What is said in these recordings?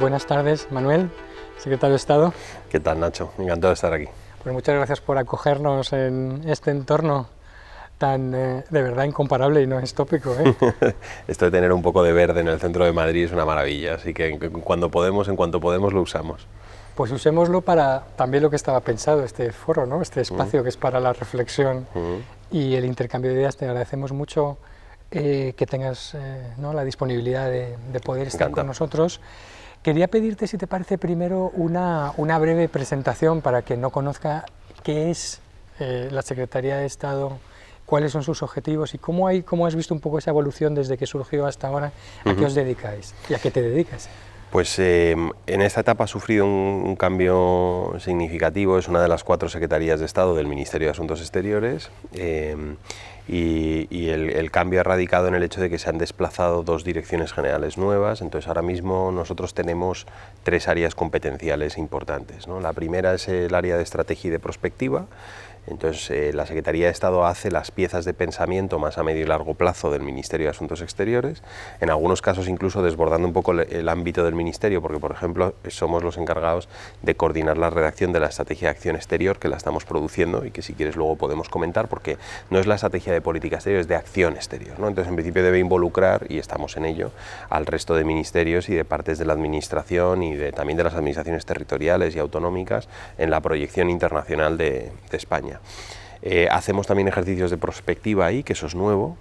Buenas tardes, Manuel, secretario de Estado. ¿Qué tal, Nacho? Encantado de estar aquí. Pues muchas gracias por acogernos en este entorno tan de verdad incomparable y no es tópico, ¿eh? Esto de tener un poco de verde en el centro de Madrid es una maravilla, así que en cuanto podemos lo usamos. Pues usémoslo para también lo que estaba pensado, este foro, ¿no? Este espacio que es para la reflexión y el intercambio de ideas. Te agradecemos mucho que tengas ¿no? la disponibilidad de poder estar con nosotros. Quería pedirte, si te parece, primero una breve presentación para quien no conozca qué es la Secretaría de Estado, cuáles son sus objetivos y cómo has visto un poco esa evolución desde que surgió hasta ahora. ¿A qué os dedicáis y a qué te dedicas? Pues en esta etapa ha sufrido un cambio significativo. Es una de las 4 secretarías de Estado del Ministerio de Asuntos Exteriores y el cambio ha radicado en el hecho de que se han desplazado 2 direcciones generales nuevas. Entonces ahora mismo nosotros tenemos 3 áreas competenciales importantes, ¿no? La primera es el área de estrategia y de prospectiva. Entonces, la Secretaría de Estado hace las piezas de pensamiento más a medio y largo plazo del Ministerio de Asuntos Exteriores, en algunos casos incluso desbordando un poco el ámbito del Ministerio, porque, por ejemplo, somos los encargados de coordinar la redacción de la Estrategia de Acción Exterior, que la estamos produciendo y que si quieres luego podemos comentar, porque no es la estrategia de política exterior, es de acción exterior, ¿no? Entonces, en principio debe involucrar, y estamos en ello, al resto de ministerios y de partes de la Administración y también de las administraciones territoriales y autonómicas en la proyección internacional de España. Hacemos también ejercicios de prospectiva ahí, que eso es nuevo,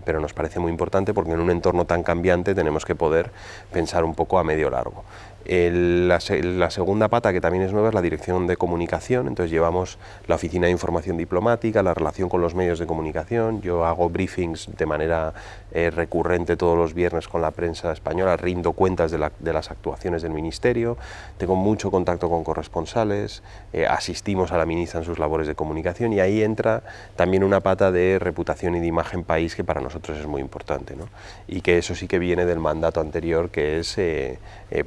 pero nos parece muy importante porque en un entorno tan cambiante tenemos que poder pensar un poco a medio largo. La segunda pata, que también es nueva, es la dirección de comunicación. Entonces llevamos la oficina de información diplomática, la relación con los medios de comunicación. Yo hago briefings de manera recurrente todos los viernes con la prensa española, rindo cuentas de las actuaciones del ministerio, tengo mucho contacto con corresponsales, asistimos a la ministra en sus labores de comunicación y ahí entra también una pata de reputación y de imagen país que para nosotros es muy importante, ¿no? Y que eso sí que viene del mandato anterior, que es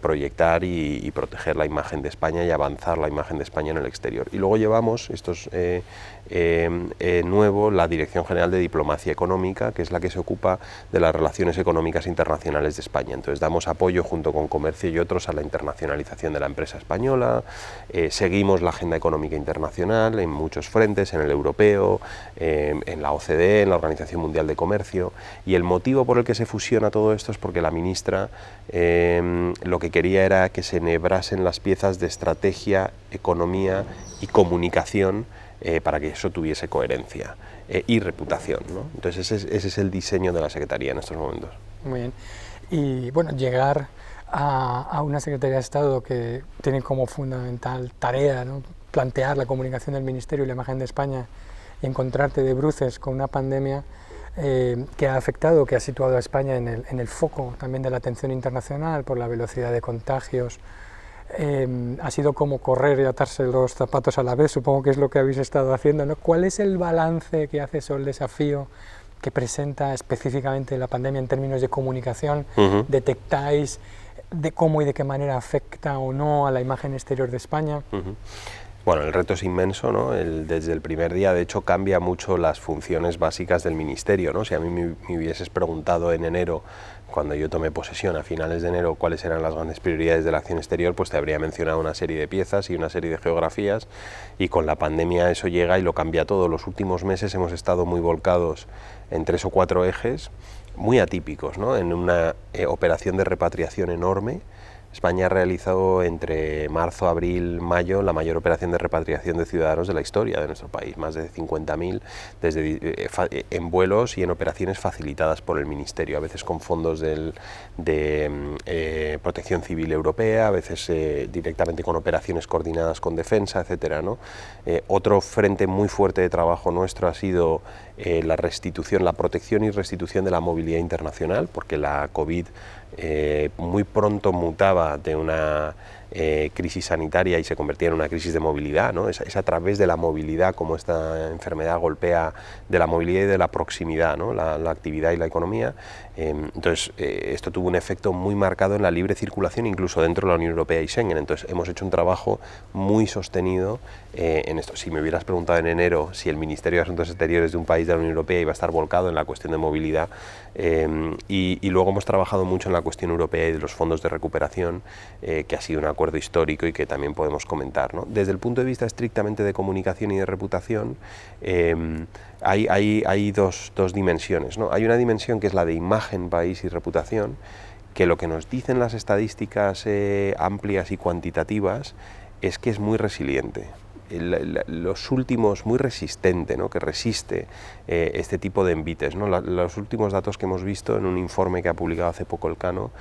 proyectar y proteger la imagen de España y avanzar la imagen de España en el exterior. Y luego llevamos, esto es nuevo, la Dirección General de Diplomacia Económica, que es la que se ocupa de las relaciones económicas internacionales de España. Entonces damos apoyo junto con Comercio y otros a la internacionalización de la empresa española, seguimos la agenda económica internacional en muchos frentes, en el europeo, en la OCDE, en la Organización Mundial de Comercio, y el motivo por el que se fusiona todo esto es porque la ministra lo que quería era que se enhebrasen las piezas de estrategia, economía y comunicación para que eso tuviese coherencia y reputación, ¿no? Entonces ese es el diseño de la Secretaría en estos momentos. Muy bien. Y bueno, llegar a una Secretaría de Estado que tiene como fundamental tarea, ¿no?, plantear la comunicación del Ministerio y la imagen de España, y encontrarte de bruces con una pandemia que ha afectado, que ha situado a España en el foco también de la atención internacional por la velocidad de contagios. Ha sido como correr y atarse los zapatos a la vez, supongo que es lo que habéis estado haciendo, ¿no? ¿Cuál es el balance que haces o el desafío que presenta específicamente la pandemia en términos de comunicación? ¿Detectáis de cómo y de qué manera afecta o no a la imagen exterior de España? Bueno, el reto es inmenso, ¿no? Desde el primer día, de hecho, cambia mucho las funciones básicas del Ministerio, ¿no? Si a mí me hubieses preguntado en enero, cuando yo tomé posesión a finales de enero, cuáles eran las grandes prioridades de la acción exterior, pues te habría mencionado una serie de piezas y una serie de geografías, y con la pandemia eso llega y lo cambia todo. Los últimos meses hemos estado muy volcados en 3 o 4 ejes muy atípicos, ¿no? En una operación de repatriación enorme. España ha realizado entre marzo, abril, mayo la mayor operación de repatriación de ciudadanos de la historia de nuestro país, más de 50.000 en vuelos y en operaciones facilitadas por el Ministerio, a veces con fondos de Protección Civil Europea, a veces directamente con operaciones coordinadas con defensa, etcétera, ¿no? Otro frente muy fuerte de trabajo nuestro ha sido la protección y restitución de la movilidad internacional, porque la COVID muy pronto mutaba de una crisis sanitaria y se convertía en una crisis de movilidad, ¿no? Es a través de la movilidad como esta enfermedad golpea, de la movilidad y de la proximidad, ¿no? La actividad y la economía. Entonces, esto tuvo un efecto muy marcado en la libre circulación, incluso dentro de la Unión Europea y Schengen. Entonces, hemos hecho un trabajo muy sostenido en esto. Si me hubieras preguntado en enero si el Ministerio de Asuntos Exteriores de un país de la Unión Europea iba a estar volcado en la cuestión de movilidad, y luego hemos trabajado mucho en la cuestión europea y de los fondos de recuperación, que ha sido un acuerdo histórico y que también podemos comentar, ¿no? Desde el punto de vista estrictamente de comunicación y de reputación, hay dos dimensiones, ¿no? Hay una dimensión que es la de imagen, país y reputación, que lo que nos dicen las estadísticas amplias y cuantitativas es que es muy resiliente. Los últimos, muy resistente, ¿no? Que resiste este tipo de envites, ¿no? Los últimos datos que hemos visto en un informe que ha publicado hace poco Elcano,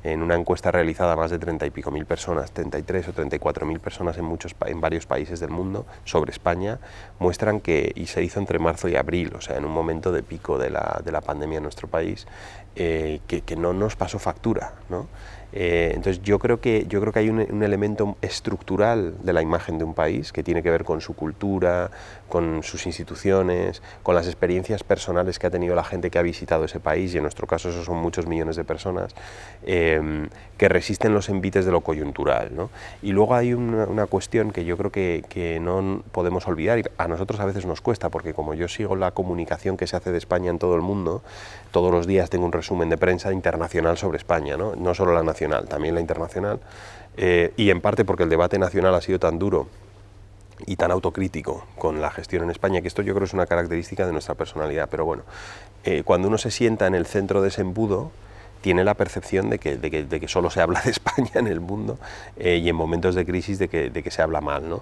en una encuesta realizada a más de 30 y pico mil personas, 33 o 34.000 personas en varios países del mundo, sobre España, muestran que, y se hizo entre marzo y abril, o sea, en un momento de pico de la pandemia en nuestro país, que no nos pasó factura, ¿no? Entonces yo creo que hay un elemento estructural de la imagen de un país que tiene que ver con su cultura, con sus instituciones, con las experiencias personales que ha tenido la gente que ha visitado ese país, y en nuestro caso esos son muchos millones de personas, que resisten los envites de lo coyuntural, ¿no? Y luego hay una cuestión que yo creo que no podemos olvidar, y a nosotros a veces nos cuesta, porque como yo sigo la comunicación que se hace de España en todo el mundo, todos los días tengo un resumen de prensa internacional sobre España, no solo la nacional, también la internacional, y en parte porque el debate nacional ha sido tan duro y tan autocrítico con la gestión en España, que esto yo creo es una característica de nuestra personalidad, pero bueno, cuando uno se sienta en el centro de ese embudo, tiene la percepción de que solo se habla de España en el mundo, y en momentos de crisis de que se habla mal, ¿no?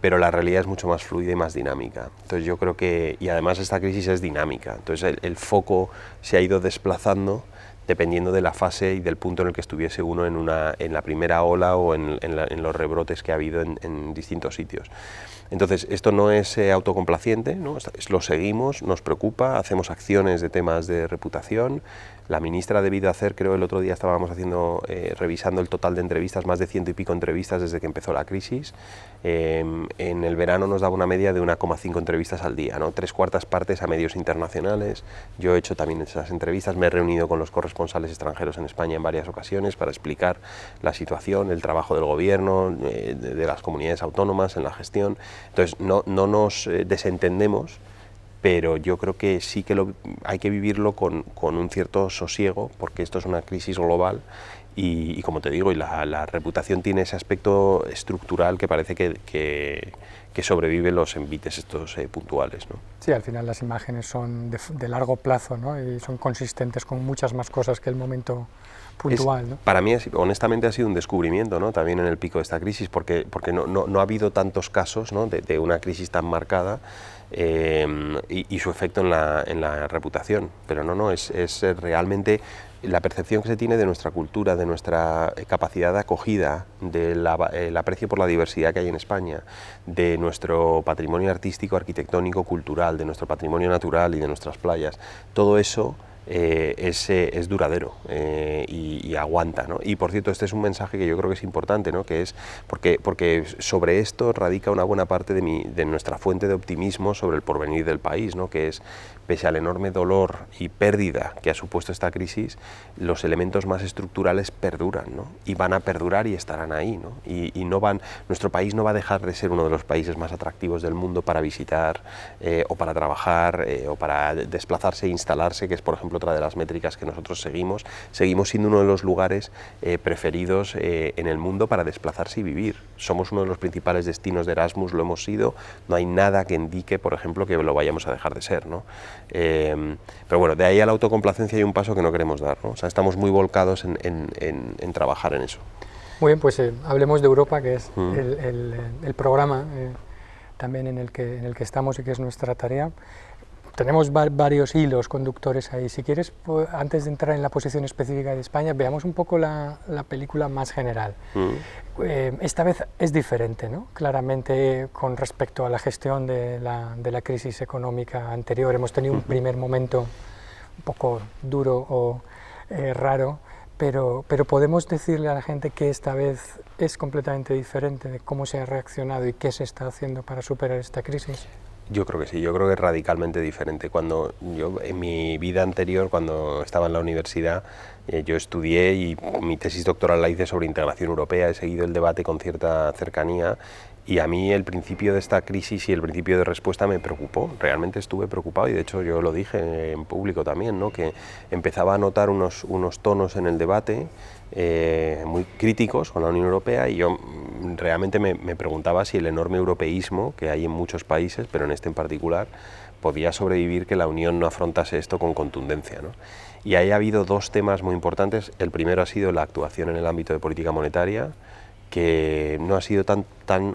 Pero la realidad es mucho más fluida y más dinámica. Entonces yo creo que, y además esta crisis es dinámica, entonces el foco se ha ido desplazando dependiendo de la fase y del punto en el que estuviese uno en la primera ola o en los rebrotes que ha habido en distintos sitios. Entonces, esto no es autocomplaciente, ¿no? Lo seguimos, nos preocupa, hacemos acciones de temas de reputación. La ministra ha debido hacer, creo el otro día estábamos revisando el total de entrevistas, más de 100 y pico entrevistas desde que empezó la crisis. En el verano nos daba una media de 1,5 entrevistas al día, ¿no? 3/4 partes a medios internacionales. Yo he hecho también esas entrevistas, me he reunido con los corresponsales extranjeros en España en varias ocasiones para explicar la situación, el trabajo del gobierno, de las comunidades autónomas en la gestión. Entonces, no nos desentendemos, pero yo creo que sí que hay que vivirlo con un cierto sosiego, porque esto es una crisis global y como te digo, y la reputación tiene ese aspecto estructural que parece que sobrevive los envites estos puntuales, ¿no? Sí, al final las imágenes son de largo plazo, ¿no? Y son consistentes con muchas más cosas que el momento puntual, ¿no? Para mí, honestamente, ha sido un descubrimiento, ¿no? También en el pico de esta crisis, porque no ha habido tantos casos, ¿no? de una crisis tan marcada, y su efecto en la reputación, pero es realmente la percepción que se tiene de nuestra cultura, de nuestra capacidad de acogida, del aprecio por la diversidad que hay en España, de nuestro patrimonio artístico, arquitectónico, cultural, de nuestro patrimonio natural y de nuestras playas. Todo eso es duradero y aguanta, ¿no? Y por cierto, este es un mensaje que yo creo que es importante, ¿no? Que es porque sobre esto radica una buena parte de nuestra fuente de optimismo sobre el porvenir del país, ¿no? Que es, pese al enorme dolor y pérdida que ha supuesto esta crisis, los elementos más estructurales perduran, ¿no? Y van a perdurar y estarán ahí, ¿no? Y nuestro país no va a dejar de ser uno de los países más atractivos del mundo para visitar, o para trabajar, o para desplazarse e instalarse, que es, por ejemplo, otra de las métricas que nosotros seguimos siendo uno de los lugares preferidos en el mundo para desplazarse y vivir. Somos uno de los principales destinos de Erasmus, lo hemos sido, no hay nada que indique, por ejemplo, que lo vayamos a dejar de ser, ¿no? Pero bueno, de ahí a la autocomplacencia hay un paso que no queremos dar, ¿no? O sea, estamos muy volcados en trabajar en eso. Muy bien, pues hablemos de Europa, que es el programa también en el que estamos y que es nuestra tarea. Tenemos varios hilos conductores ahí. Si quieres, antes de entrar en la posición específica de España, veamos un poco la película más general. Esta vez es diferente, ¿no? Claramente, con respecto a la gestión de la crisis económica anterior. Hemos tenido un primer momento un poco duro o raro, pero podemos decirle a la gente que esta vez es completamente diferente de cómo se ha reaccionado y qué se está haciendo para superar esta crisis. Yo creo que sí, yo creo que es radicalmente diferente. Cuando yo, en mi vida anterior, cuando estaba en la universidad, yo estudié y mi tesis doctoral la hice sobre integración europea, he seguido el debate con cierta cercanía y a mí el principio de esta crisis y el principio de respuesta me preocupó, realmente estuve preocupado y de hecho yo lo dije en público también, ¿no? Que empezaba a notar unos tonos en el debate muy críticos con la Unión Europea y yo realmente me preguntaba si el enorme europeísmo que hay en muchos países, pero en este en particular, podía sobrevivir que la Unión no afrontase esto con contundencia, ¿no? Y ahí ha habido dos temas muy importantes. El primero ha sido la actuación en el ámbito de política monetaria, que no ha sido tan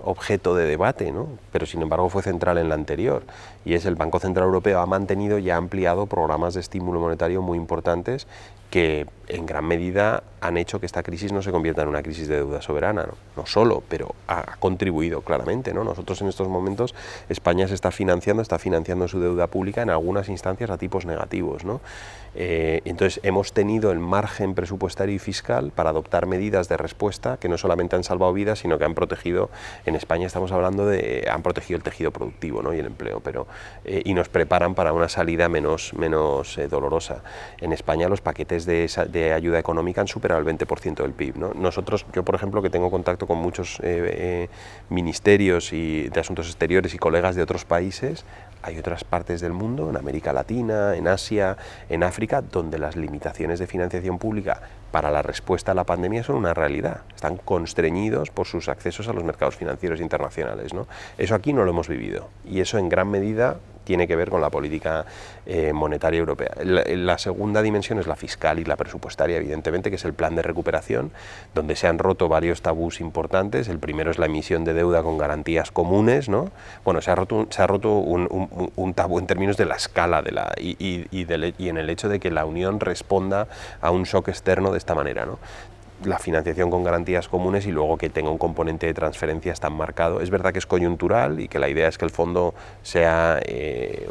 objeto de debate, ¿no? Pero sin embargo fue central en la anterior, y es el Banco Central Europeo ha mantenido y ha ampliado programas de estímulo monetario muy importantes que en gran medida han hecho que esta crisis no se convierta en una crisis de deuda soberana, no solo, pero ha contribuido claramente, ¿no? Nosotros en estos momentos, España se está financiando su deuda pública en algunas instancias a tipos negativos, ¿no? Entonces hemos tenido el margen presupuestario y fiscal para adoptar medidas de respuesta que no solamente han salvado vidas, sino que han protegido, en España estamos hablando de, han protegido el tejido productivo, ¿no? Y el empleo, pero, y nos preparan para una salida menos dolorosa. En España los paquetes de ayuda económica han superado el 20% del PIB, ¿no? Nosotros, yo por ejemplo, que tengo contacto con muchos ministerios y de asuntos exteriores y colegas de otros países, hay otras partes del mundo, en América Latina, en Asia, en África, donde las limitaciones de financiación pública para la respuesta a la pandemia son una realidad. Están constreñidos por sus accesos a los mercados financieros internacionales, ¿no? Eso aquí no lo hemos vivido y eso en gran medida tiene que ver con la política monetaria europea. La segunda dimensión es la fiscal y la presupuestaria, evidentemente, que es el plan de recuperación, donde se han roto varios tabús importantes. El primero es la emisión de deuda con garantías comunes, ¿no? Bueno, se ha roto un tabú en términos de la escala y en el hecho de que la Unión responda a un shock externo de esta manera, ¿no? La financiación con garantías comunes y luego que tenga un componente de transferencias tan marcado. Es verdad que es coyuntural y que la idea es que el fondo sea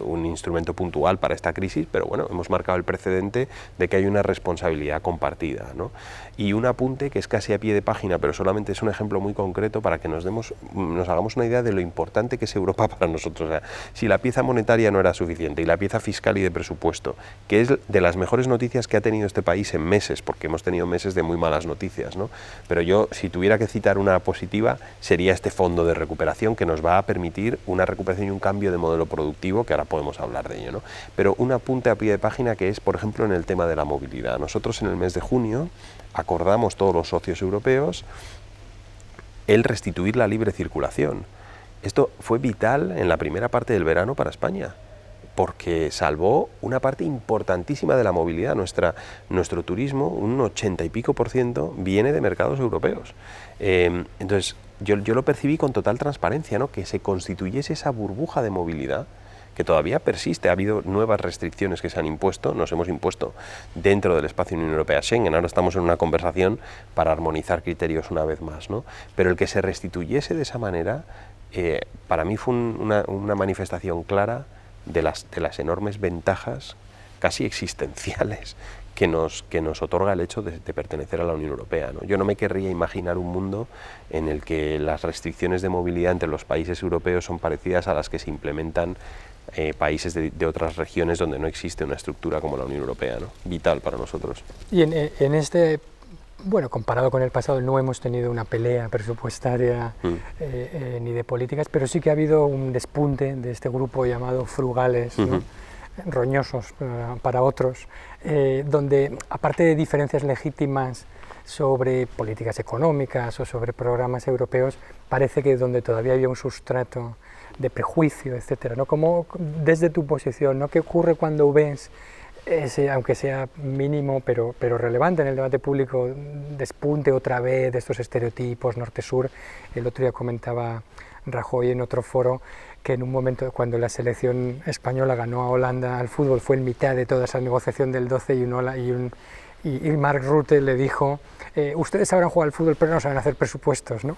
un instrumento puntual para esta crisis, pero bueno, hemos marcado el precedente de que hay una responsabilidad compartida, ¿no? Y un apunte que es casi a pie de página, pero solamente es un ejemplo muy concreto para que nos hagamos una idea de lo importante que es Europa para nosotros. O sea, si la pieza monetaria no era suficiente y la pieza fiscal y de presupuesto, que es de las mejores noticias que ha tenido este país en meses, porque hemos tenido meses de muy malas noticias, ¿no? Pero yo, si tuviera que citar una positiva, sería este fondo de recuperación que nos va a permitir una recuperación y un cambio de modelo productivo, que ahora podemos hablar de ello, ¿no? Pero un apunte a pie de página que es, por ejemplo, en el tema de la movilidad. Nosotros en el mes de junio acordamos todos los socios europeos el restituir la libre circulación. Esto fue vital en la primera parte del verano para España, porque salvó una parte importantísima de la movilidad. Nuestro turismo, un 80 y pico % viene de mercados europeos. Entonces, yo lo percibí con total transparencia, ¿no? Que se constituyese esa burbuja de movilidad que todavía persiste. Ha habido nuevas restricciones que se han impuesto, nos hemos impuesto dentro del espacio Unión Europea Schengen. Ahora estamos en una conversación para armonizar criterios una vez más, ¿no? Pero el que se restituyese de esa manera, para mí fue una manifestación clara de las enormes ventajas casi existenciales que nos otorga el hecho de pertenecer a la Unión Europea, ¿no? Yo no me querría imaginar un mundo en el que las restricciones de movilidad entre los países europeos son parecidas a las que se implementan países de otras regiones donde no existe una estructura como la Unión Europea, ¿no? Vital para nosotros. Y en este, bueno, comparado con el pasado, no hemos tenido una pelea presupuestaria ni de políticas, pero sí que ha habido un despunte de este grupo llamado frugales, ¿no? Roñosos para otros, donde aparte de diferencias legítimas sobre políticas económicas o sobre programas europeos, parece que donde todavía había un sustrato de prejuicio, etcétera, ¿no? Como desde tu posición, ¿no? ¿Qué ocurre cuando ves ese, aunque sea mínimo, pero relevante en el debate público, despunte otra vez de estos estereotipos norte-sur? El otro día comentaba Rajoy en otro foro que en un momento cuando la selección española ganó a Holanda al fútbol fue en mitad de toda esa negociación del 12 y y Mark Rutte le dijo, ustedes sabrán jugar al fútbol, pero no saben hacer presupuestos, ¿no?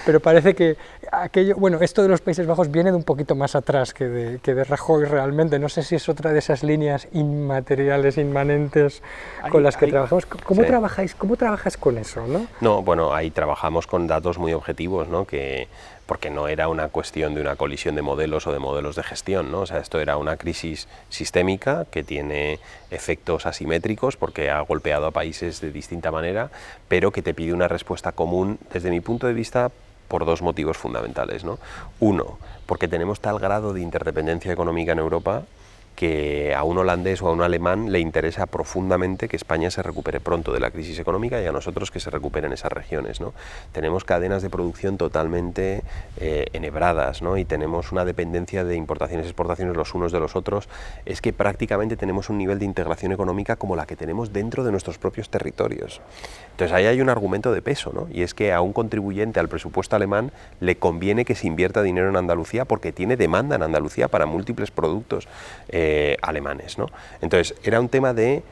Pero parece que aquello, bueno, esto de los Países Bajos viene de un poquito más atrás que de Rajoy realmente. No sé si es otra de esas líneas inmateriales, inmanentes con las que trabajamos. ¿Cómo sí. ¿Cómo trabajas con eso, no? No, bueno, ahí trabajamos con datos muy objetivos, ¿no? Porque no era una cuestión de una colisión de modelos o de modelos de gestión, ¿no? O sea, esto era una crisis sistémica que tiene efectos asimétricos porque ha golpeado a países de distinta manera, pero que te pide una respuesta común, desde mi punto de vista, por dos motivos fundamentales, ¿no? Uno, porque tenemos tal grado de interdependencia económica en Europa que a un holandés o a un alemán le interesa profundamente que España se recupere pronto de la crisis económica y a nosotros que se recuperen esas regiones, ¿no? Tenemos cadenas de producción totalmente enhebradas, ¿no? Y tenemos una dependencia de importaciones y exportaciones los unos de los otros. Es que prácticamente tenemos un nivel de integración económica como la que tenemos dentro de nuestros propios territorios. Entonces ahí hay un argumento de peso, ¿no? Y es que a un contribuyente al presupuesto alemán le conviene que se invierta dinero en Andalucía porque tiene demanda en Andalucía para múltiples productos alemanes, ¿no? Entonces era un tema de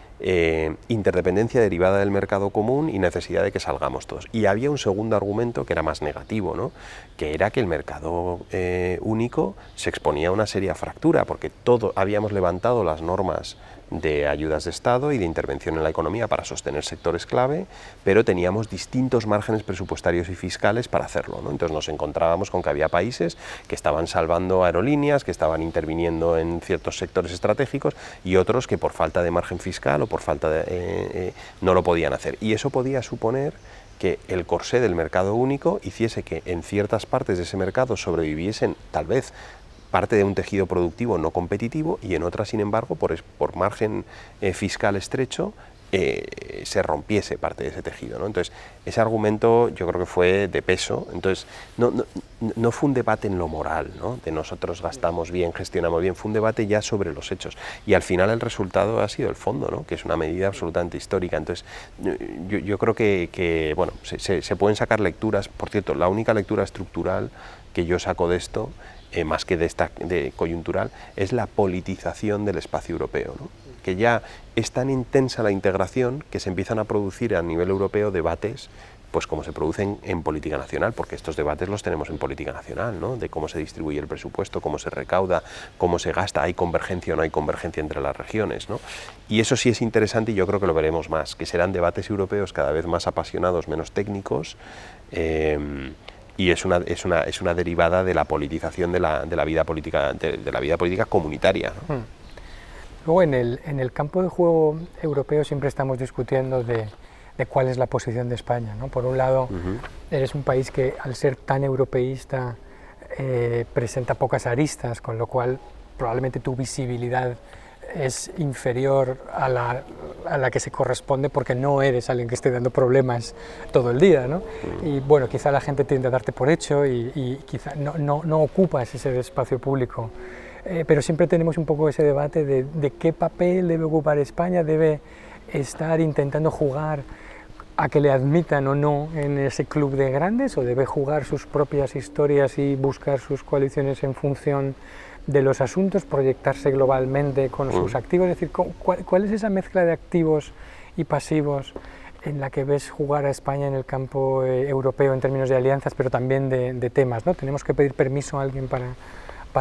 interdependencia derivada del mercado común y necesidad de que salgamos todos. Y había un segundo argumento que era más negativo, ¿no? Que era que el mercado único se exponía a una seria fractura porque habíamos levantado las normas de ayudas de Estado y de intervención en la economía para sostener sectores clave, pero teníamos distintos márgenes presupuestarios y fiscales para hacerlo, ¿no? Entonces nos encontrábamos con que había países que estaban salvando aerolíneas, que estaban interviniendo en ciertos sectores estratégicos y otros que por falta de margen fiscal o por falta de no lo podían hacer. Y eso podía suponer que el corsé del mercado único hiciese que en ciertas partes de ese mercado sobreviviesen tal vez parte de un tejido productivo no competitivo y en otras, sin embargo, por margen fiscal estrecho, se rompiese parte de ese tejido, ¿no? Entonces, ese argumento yo creo que fue de peso. Entonces, no fue un debate en lo moral, ¿no? De nosotros gastamos bien, gestionamos bien, fue un debate ya sobre los hechos. Y al final el resultado ha sido el fondo, ¿no? Que es una medida absolutamente histórica. Entonces, yo creo que bueno, se pueden sacar lecturas. Por cierto, la única lectura estructural que yo saco de esto, más que de coyuntural, es la politización del espacio europeo, ¿no? Que ya es tan intensa la integración que se empiezan a producir a nivel europeo debates, pues como se producen en política nacional, porque estos debates los tenemos en política nacional, ¿no? De cómo se distribuye el presupuesto, cómo se recauda, cómo se gasta, hay convergencia o no hay convergencia entre las regiones, ¿no? Y eso sí es interesante y yo creo que lo veremos más, que serán debates europeos cada vez más apasionados, menos técnicos, y es una derivada de la politización de la vida política de la vida política comunitaria, ¿no? Luego en el campo de juego europeo siempre estamos discutiendo de cuál es la posición de España, ¿no? Por un lado, eres un país que al ser tan europeísta presenta pocas aristas, con lo cual probablemente tu visibilidad es inferior a la que se corresponde porque no eres alguien que esté dando problemas todo el día, ¿no? Y bueno, quizá la gente tiende a darte por hecho y quizá no ocupas ese espacio público. Pero siempre tenemos un poco ese debate de qué papel debe ocupar España, debe estar intentando jugar a que le admitan o no en ese club de grandes o debe jugar sus propias historias y buscar sus coaliciones en función de los asuntos, proyectarse globalmente con sus activos. Es decir, ¿cuál es esa mezcla de activos y pasivos en la que ves jugar a España en el campo europeo en términos de alianzas, pero también de temas, ¿no? ¿Tenemos que pedir permiso a alguien para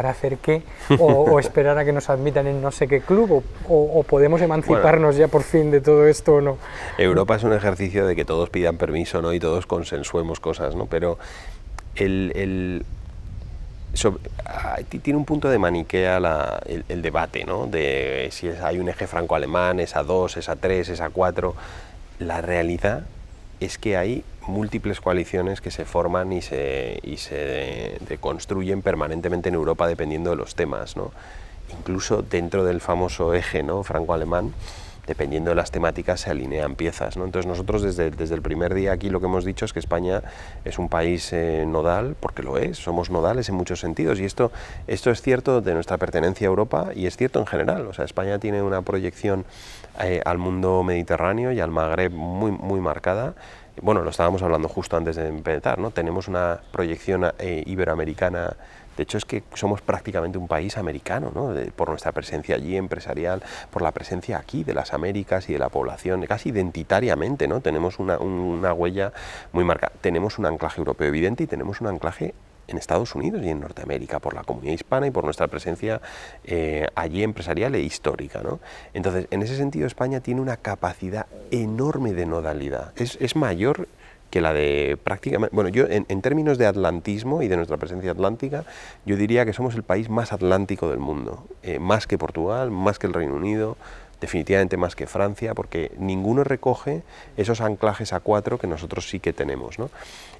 hacer qué? O esperar a que nos admitan en no sé qué club? ¿O podemos emanciparnos ya por fin de todo esto o no? Europa es un ejercicio de que todos pidan permiso, ¿no? Y todos consensuemos cosas, ¿no? Pero tiene un punto de maniquea el debate, ¿no? De si hay un eje franco-alemán, es A2, es A3, es A4. La realidad es que hay múltiples coaliciones que se forman y se construyen permanentemente en Europa dependiendo de los temas, ¿no? Incluso dentro del famoso eje, ¿no? franco-alemán, dependiendo de las temáticas se alinean piezas, ¿no? Entonces nosotros desde el primer día aquí lo que hemos dicho es que España es un país nodal, porque lo es, somos nodales en muchos sentidos y esto es cierto de nuestra pertenencia a Europa y es cierto en general. O sea, España tiene una proyección al mundo mediterráneo y al Magreb muy, muy marcada. Bueno, lo estábamos hablando justo antes de empezar, ¿no? Tenemos una proyección iberoamericana De hecho, es que somos prácticamente un país americano, ¿no? Por nuestra presencia allí empresarial, por la presencia aquí de las Américas y de la población, casi identitariamente, ¿no? Tenemos una huella muy marcada. Tenemos un anclaje europeo evidente y tenemos un anclaje en Estados Unidos y en Norteamérica por la comunidad hispana y por nuestra presencia allí empresarial e histórica, ¿no? Entonces, en ese sentido, España tiene una capacidad enorme de nodalidad. Es mayor que la de prácticamente... Bueno, yo en términos de atlantismo y de nuestra presencia atlántica, yo diría que somos el país más atlántico del mundo, más que Portugal, más que el Reino Unido, definitivamente más que Francia, porque ninguno recoge esos anclajes a cuatro que nosotros sí que tenemos, ¿no?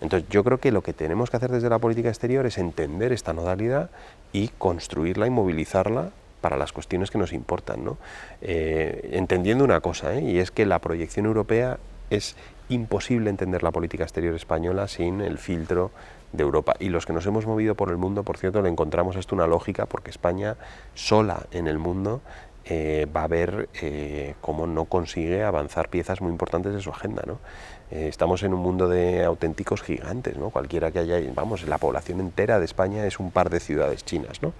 Entonces yo creo que lo que tenemos que hacer desde la política exterior es entender esta nodalidad y construirla y movilizarla para las cuestiones que nos importan, ¿no? Entendiendo una cosa, y es que la proyección europea es imposible entender la política exterior española sin el filtro de Europa. Y los que nos hemos movido por el mundo, por cierto, le encontramos esto una lógica, porque España sola en el mundo va a ver cómo no consigue avanzar piezas muy importantes de su agenda, ¿no? Estamos en un mundo de auténticos gigantes, ¿no? Cualquiera que haya, vamos, la población entera de España es un par de ciudades chinas, ¿no?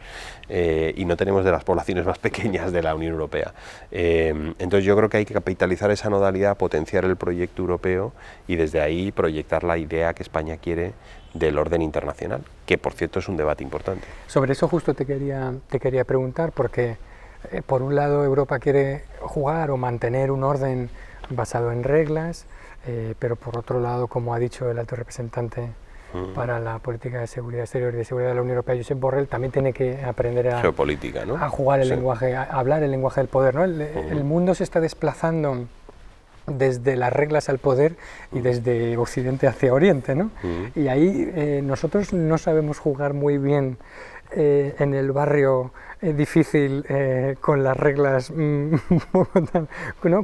Y no tenemos de las poblaciones más pequeñas de la Unión Europea. Entonces yo creo que hay que capitalizar esa nodalidad, potenciar el proyecto europeo y desde ahí proyectar la idea que España quiere del orden internacional, que por cierto es un debate importante. Sobre eso justo te quería preguntar, porque por un lado Europa quiere jugar o mantener un orden basado en reglas, pero por otro lado, como ha dicho el alto representante para la política de seguridad exterior y de seguridad de la Unión Europea, Josep Borrell, también tiene que aprender a, geopolítica, ¿no? A jugar el lenguaje, a hablar el lenguaje del poder, ¿no? El mundo se está desplazando desde las reglas al poder y desde Occidente hacia Oriente, ¿no? Y ahí nosotros no sabemos jugar muy bien en el barrio difícil con las reglas, ¿no?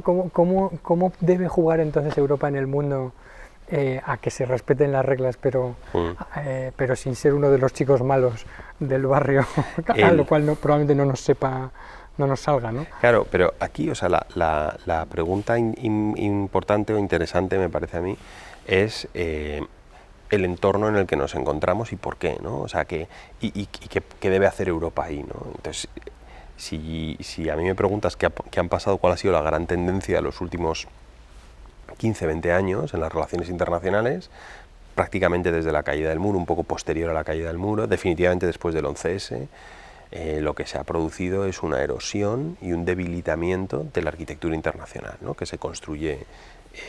¿Cómo debe jugar entonces Europa en el mundo a que se respeten las reglas, pero sin ser uno de los chicos malos del barrio, a lo cual probablemente no nos salga, ¿no? Claro, pero aquí, o sea, la pregunta importante o interesante, me parece a mí, es el entorno en el que nos encontramos y por qué, ¿no? O sea, qué debe hacer Europa ahí, ¿no? Entonces, si a mí me preguntas qué han pasado, cuál ha sido la gran tendencia de los últimos 15, 20 años en las relaciones internacionales, prácticamente desde la caída del muro, un poco posterior a la caída del muro, definitivamente después del 11S, lo que se ha producido es una erosión y un debilitamiento de la arquitectura internacional, ¿no? Que se construye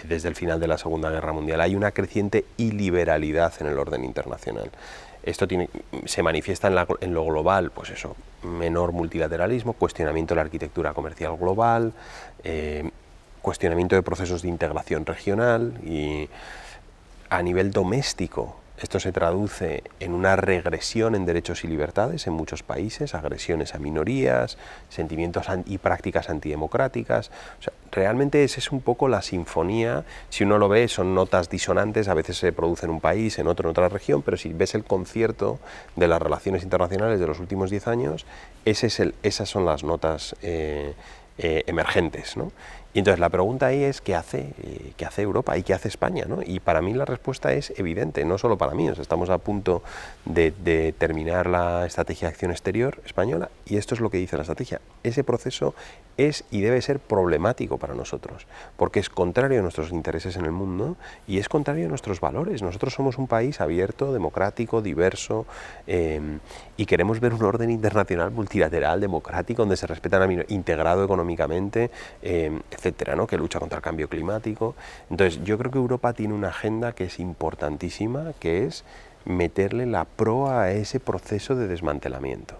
desde el final de la Segunda Guerra Mundial. Hay una creciente iliberalidad en el orden internacional. Esto se manifiesta en lo global, pues eso, menor multilateralismo, cuestionamiento de la arquitectura comercial global, cuestionamiento de procesos de integración regional, y a nivel doméstico esto se traduce en una regresión en derechos y libertades en muchos países, agresiones a minorías, sentimientos y prácticas antidemocráticas. O sea, realmente esa es un poco la sinfonía. Si uno lo ve, son notas disonantes, a veces se produce en un país, en otra región, pero si ves el concierto de las relaciones internacionales de los últimos 10 años, esas son las notas emergentes, ¿no? Y entonces la pregunta ahí es ¿qué hace Europa y qué hace España, ¿no? Y para mí la respuesta es evidente, no solo para mí. O sea, estamos a punto de terminar la estrategia de acción exterior española y esto es lo que dice la estrategia. Ese proceso es y debe ser problemático para nosotros, porque es contrario a nuestros intereses en el mundo y es contrario a nuestros valores. Nosotros somos un país abierto, democrático, diverso, y queremos ver un orden internacional multilateral, democrático, donde se respetan integrado económicamente, etcétera, ¿no? Que lucha contra el cambio climático. Entonces yo creo que Europa tiene una agenda que es importantísima, que es meterle la proa a ese proceso de desmantelamiento.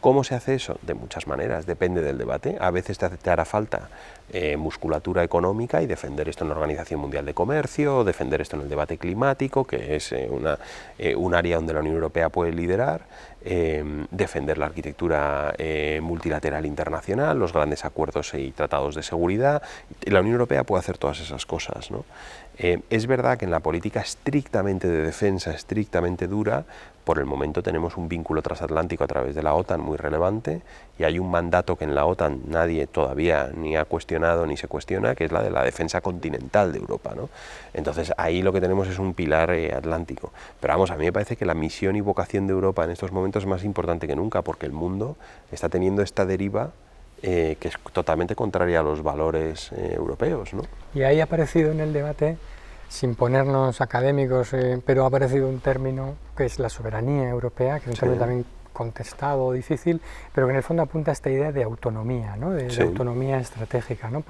¿Cómo se hace eso? De muchas maneras, depende del debate. A veces te hará falta musculatura económica y defender esto en la Organización Mundial de Comercio, defender esto en el debate climático, que es un área donde la Unión Europea puede liderar, defender la arquitectura multilateral internacional, los grandes acuerdos y tratados de seguridad. La Unión Europea puede hacer todas esas cosas, ¿no? Es verdad que en la política estrictamente de defensa, estrictamente dura, por el momento tenemos un vínculo transatlántico a través de la OTAN muy relevante y hay un mandato que en la OTAN nadie todavía ni ha cuestionado ni se cuestiona, que es la de la defensa continental de Europa, ¿no? Entonces ahí lo que tenemos es un pilar atlántico. Pero vamos, a mí me parece que la misión y vocación de Europa en estos momentos momento es más importante que nunca, porque el mundo está teniendo esta deriva que es totalmente contraria a los valores europeos, ¿no? Y ahí ha aparecido en el debate, sin ponernos académicos, pero ha aparecido un término que es la soberanía europea, que es un término también contestado, difícil, pero que en el fondo apunta a esta idea de autonomía, ¿no? de autonomía estratégica, ¿no?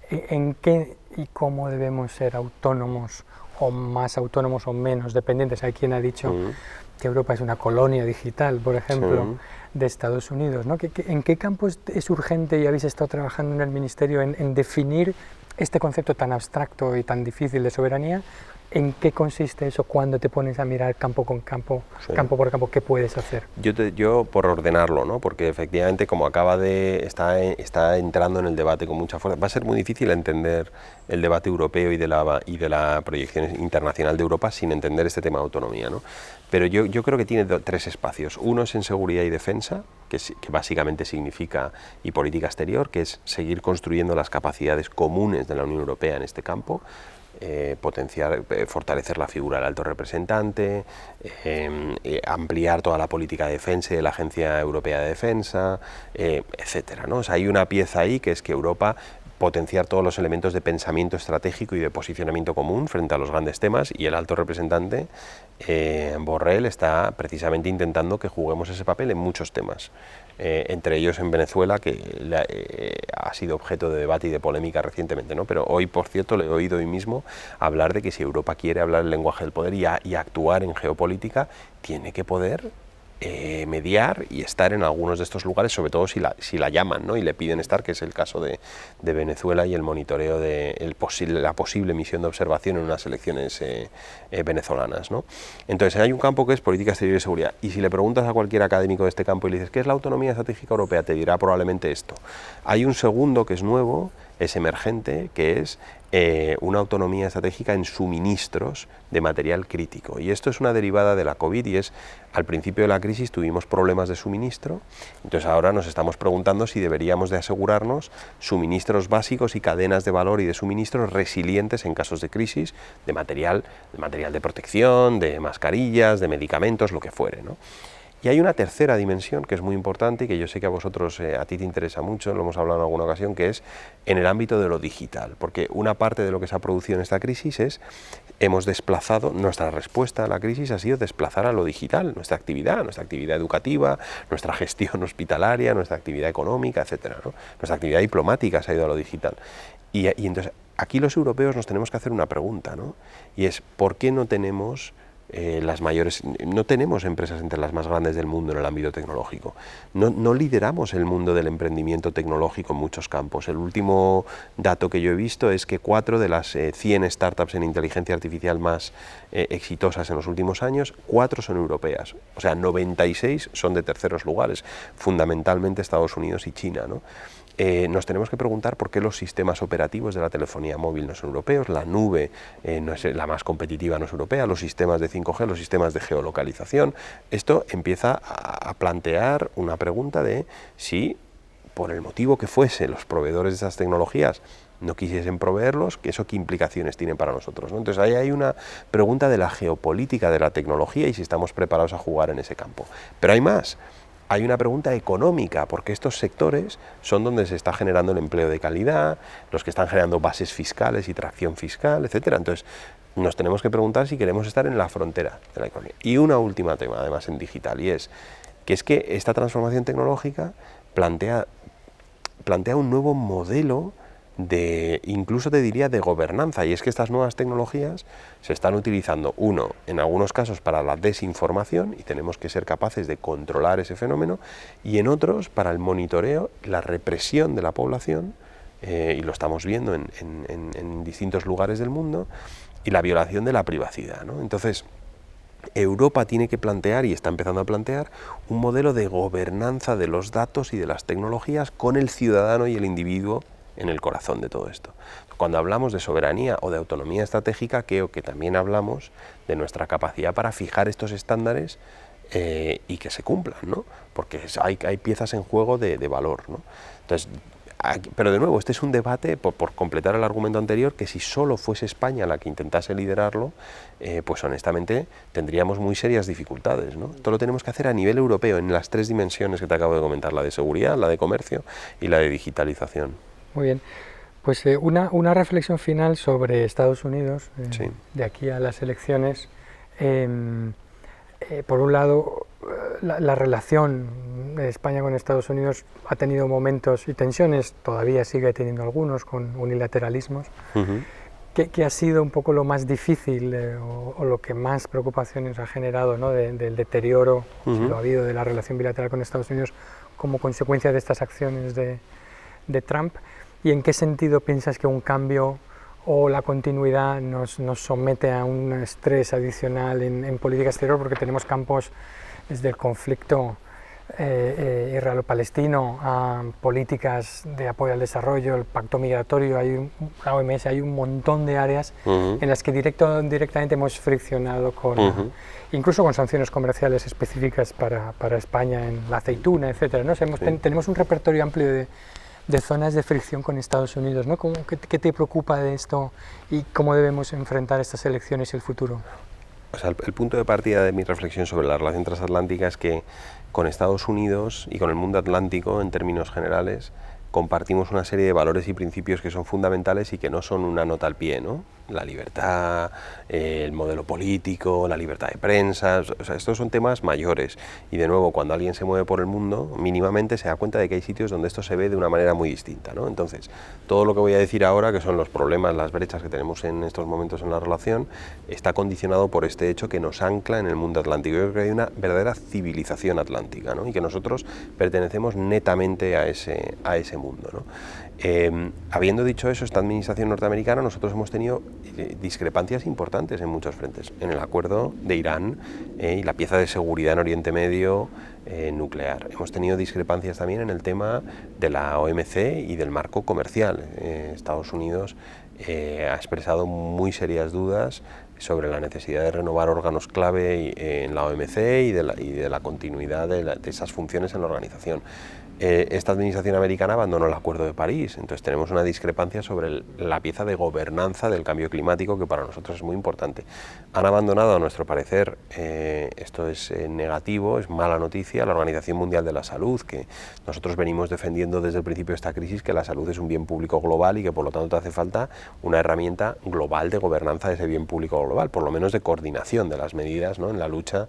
¿En qué y cómo debemos ser autónomos, o más autónomos o menos dependientes? Hay quien ha dicho que Europa es una colonia digital, por ejemplo, de Estados Unidos, ¿no? ¿En qué campo es urgente, y habéis estado trabajando en el Ministerio, en definir este concepto tan abstracto y tan difícil de soberanía? ¿En qué consiste eso cuando te pones a mirar campo con campo, campo por campo? ¿Qué puedes hacer? Yo por ordenarlo, ¿no? Porque efectivamente, como está entrando en el debate con mucha fuerza, va a ser muy difícil entender el debate europeo y de la proyección internacional de Europa sin entender este tema de autonomía, ¿no? Pero yo creo que tiene tres espacios. Uno es en seguridad y defensa, que básicamente significa, y política exterior, que es seguir construyendo las capacidades comunes de la Unión Europea en este campo, fortalecer la figura del alto representante, ampliar toda la política de defensa y de la Agencia Europea de Defensa, etcétera, ¿no? O sea, hay una pieza ahí que es que Europa potenciar todos los elementos de pensamiento estratégico y de posicionamiento común frente a los grandes temas, y el alto representante Borrell está precisamente intentando que juguemos ese papel en muchos temas, entre ellos en Venezuela, que ha sido objeto de debate y de polémica recientemente, ¿no? Pero hoy, por cierto, le he oído hoy mismo hablar de que si Europa quiere hablar el lenguaje del poder y actuar en geopolítica, tiene que poder mediar y estar en algunos de estos lugares, sobre todo si la llaman, ¿no? Y le piden estar, que es el caso de Venezuela y el monitoreo de la posible misión de observación en unas elecciones venezolanas, ¿no? Entonces hay un campo que es política exterior y seguridad, y si le preguntas a cualquier académico de este campo y le dices ¿qué es la autonomía estratégica europea?, te dirá probablemente esto. Hay un segundo que es nuevo, es emergente, que es una autonomía estratégica en suministros de material crítico, y esto es una derivada de la COVID, y es, al principio de la crisis tuvimos problemas de suministro, entonces ahora nos estamos preguntando si deberíamos de asegurarnos suministros básicos y cadenas de valor y de suministros resilientes en casos de crisis, de material de protección, de mascarillas, de medicamentos, lo que fuere, ¿no? Y hay una tercera dimensión que es muy importante y que yo sé que a vosotros, a ti te interesa mucho, lo hemos hablado en alguna ocasión, que es en el ámbito de lo digital, porque una parte de lo que se ha producido en esta crisis hemos desplazado, nuestra respuesta a la crisis ha sido desplazar a lo digital, nuestra actividad educativa, nuestra gestión hospitalaria, nuestra actividad económica, etcétera, ¿no? Nuestra actividad diplomática se ha ido a lo digital. Y entonces, aquí los europeos nos tenemos que hacer una pregunta, ¿no? Y es, ¿por qué no tenemos no tenemos empresas entre las más grandes del mundo en el ámbito tecnológico? No lideramos el mundo del emprendimiento tecnológico en muchos campos. El último dato que yo he visto es que 4 de las 100 startups en inteligencia artificial más exitosas en los últimos años, 4 son europeas. O sea, 96 son de terceros lugares, fundamentalmente Estados Unidos y China, ¿no? Nos tenemos que preguntar por qué los sistemas operativos de la telefonía móvil no son europeos, la nube no es la más competitiva, no es europea, los sistemas de 5G, los sistemas de geolocalización. Esto empieza a plantear una pregunta de si, por el motivo que fuese, los proveedores de esas tecnologías no quisiesen proveerlos, que eso qué implicaciones tiene para nosotros, ¿no? Entonces ahí hay una pregunta de la geopolítica de la tecnología y si estamos preparados a jugar en ese campo. Pero hay más. Hay una pregunta económica, porque estos sectores son donde se está generando el empleo de calidad, los que están generando bases fiscales y tracción fiscal, etcétera. Entonces, nos tenemos que preguntar si queremos estar en la frontera de la economía. Y una última tema, además en digital, y es que esta transformación tecnológica plantea un nuevo modelo incluso te diría de gobernanza, y es que estas nuevas tecnologías se están utilizando, en algunos casos para la desinformación, y tenemos que ser capaces de controlar ese fenómeno, y en otros para el monitoreo, la represión de la población, y lo estamos viendo en distintos lugares del mundo, y la violación de la privacidad, ¿no? Entonces, Europa tiene que plantear, y está empezando a plantear, un modelo de gobernanza de los datos y de las tecnologías con el ciudadano y el individuo en el corazón de todo esto. Cuando hablamos de soberanía o de autonomía estratégica, creo que también hablamos de nuestra capacidad para fijar estos estándares y que se cumplan, ¿no? Porque hay piezas en juego de valor, ¿no? Entonces, Pero de nuevo, este es un debate, por completar el argumento anterior, que si solo fuese España la que intentase liderarlo, pues honestamente tendríamos muy serias dificultades, ¿no? Esto lo tenemos que hacer a nivel europeo, en las 3 dimensiones que te acabo de comentar, la de seguridad, la de comercio y la de digitalización. Muy bien. Pues una reflexión final sobre Estados Unidos, Sí. de aquí a las elecciones. Por un lado, la relación de España con Estados Unidos ha tenido momentos y tensiones, todavía sigue teniendo algunos, con unilateralismos. ¿Qué ha sido un poco lo más difícil o lo que más preocupaciones ha generado, ¿no? Del deterioro, si lo ha habido, de la relación bilateral con Estados Unidos como consecuencia de estas acciones de Trump? ¿Y en qué sentido piensas que un cambio o la continuidad nos somete a un estrés adicional en política exterior? Porque tenemos campos desde el conflicto israelo-palestino a políticas de apoyo al desarrollo, el pacto migratorio, la OMS, hay un montón de áreas en las que directamente hemos friccionado incluso con sanciones comerciales específicas para España en la aceituna, etcétera, ¿no? Tenemos un repertorio amplio de zonas de fricción con Estados Unidos, ¿no? ¿Qué te preocupa de esto y cómo debemos enfrentar estas elecciones y el futuro? O sea, el punto de partida de mi reflexión sobre la relación transatlántica es que con Estados Unidos y con el mundo atlántico, en términos generales, compartimos una serie de valores y principios que son fundamentales y que no son una nota al pie, ¿no? La libertad, el modelo político, la libertad de prensa, o sea, estos son temas mayores. Y de nuevo, cuando alguien se mueve por el mundo, mínimamente se da cuenta de que hay sitios donde esto se ve de una manera muy distinta, ¿no? Entonces, todo lo que voy a decir ahora, que son los problemas, las brechas que tenemos en estos momentos en la relación, está condicionado por este hecho que nos ancla en el mundo atlántico. Yo creo que hay una verdadera civilización atlántica, ¿no? Y que nosotros pertenecemos netamente a ese mundo, ¿no? Habiendo dicho eso, esta administración norteamericana, nosotros hemos tenido discrepancias importantes en muchos frentes, en el acuerdo de Irán y la pieza de seguridad en Oriente Medio nuclear. Hemos tenido discrepancias también en el tema de la OMC y del marco comercial. Estados Unidos ha expresado muy serias dudas sobre la necesidad de renovar órganos clave en la OMC y de la continuidad de esas funciones en la organización. Esta administración americana abandonó el Acuerdo de París, entonces tenemos una discrepancia sobre la pieza de gobernanza del cambio climático que para nosotros es muy importante. Han abandonado, a nuestro parecer, esto es negativo, es mala noticia, la Organización Mundial de la Salud, que nosotros venimos defendiendo desde el principio de esta crisis que la salud es un bien público global y que por lo tanto hace falta una herramienta global de gobernanza de ese bien público global, por lo menos de coordinación de las medidas, ¿no?, en la lucha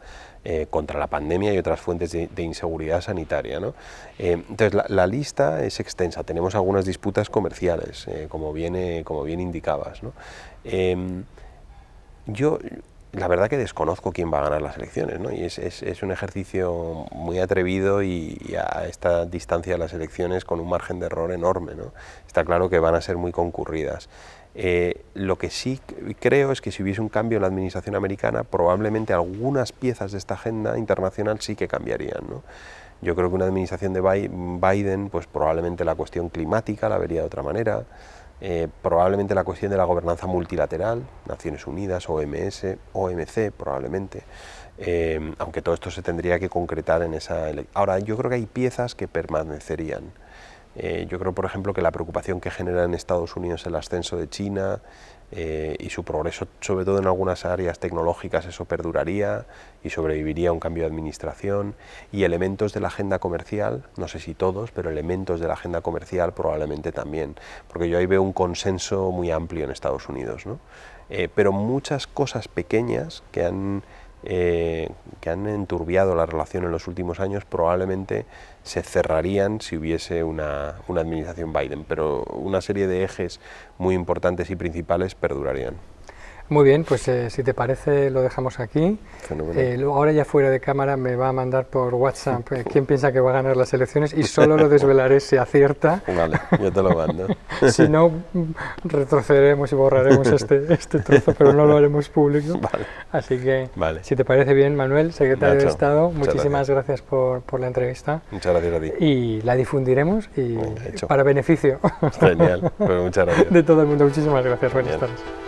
contra la pandemia y otras fuentes de inseguridad sanitaria, ¿no? Entonces la lista es extensa, tenemos algunas disputas comerciales, como bien indicabas, ¿no? Yo la verdad que desconozco quién va a ganar las elecciones, ¿no? Y es un ejercicio muy atrevido y a esta distancia de las elecciones con un margen de error enorme, ¿no? Está claro que van a ser muy concurridas. Lo que sí creo es que si hubiese un cambio en la administración americana, probablemente algunas piezas de esta agenda internacional sí que cambiarían, ¿no? Yo creo que una administración de Biden, pues probablemente la cuestión climática la vería de otra manera, probablemente la cuestión de la gobernanza multilateral, Naciones Unidas, OMS, OMC probablemente, aunque todo esto se tendría que concretar en esa elección. Ahora, yo creo que hay piezas que permanecerían. Yo creo, por ejemplo, que la preocupación que genera en Estados Unidos el ascenso de China y su progreso, sobre todo en algunas áreas tecnológicas, eso perduraría y sobreviviría a un cambio de administración, y elementos de la agenda comercial, no sé si todos, pero elementos de la agenda comercial probablemente también, porque yo ahí veo un consenso muy amplio en Estados Unidos, ¿no? Pero muchas cosas pequeñas que han enturbiado la relación en los últimos años probablemente se cerrarían si hubiese una administración Biden, pero una serie de ejes muy importantes y principales perdurarían. Muy bien, pues si te parece lo dejamos aquí. Ahora ya fuera de cámara me va a mandar por WhatsApp quién piensa que va a ganar las elecciones y solo lo desvelaré si acierta. Vale, yo te lo mando. Si no, retrocederemos y borraremos este trozo, pero no lo haremos público. Vale. Así que, si te parece bien, Manuel, secretario de Estado, muchísimas gracias por la entrevista. Muchas gracias a ti. Y la difundiremos y para beneficio Genial, pues muchas gracias. de todo el mundo. Muchísimas gracias, buenas tardes.